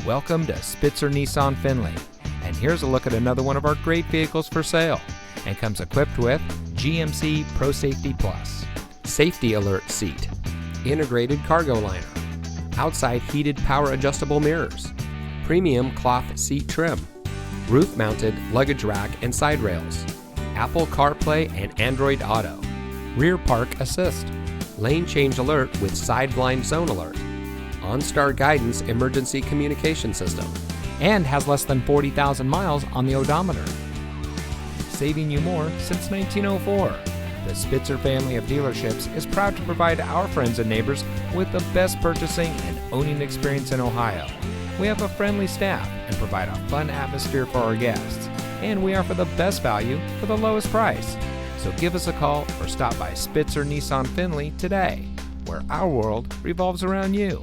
Welcome to Spitzer Nissan Findlay, and here's a look at another one of our great vehicles for sale, and comes equipped with GMC Pro Safety Plus, Safety Alert Seat, Integrated Cargo Liner, Outside Heated Power Adjustable Mirrors, Premium Cloth Seat Trim, Roof-Mounted Luggage Rack and Side Rails, Apple CarPlay and Android Auto, Rear Park Assist, Lane Change Alert with Side Blind Zone Alert, OnStar Guidance Emergency Communication System, and has less than 40,000 miles on the odometer. Saving you more since 1904. The Spitzer family of dealerships is proud to provide our friends and neighbors with the best purchasing and owning experience in Ohio. We have a friendly staff and provide a fun atmosphere for our guests, and we offer the best value for the lowest price. So give us a call or stop by Spitzer Nissan Findlay today, where our world revolves around you.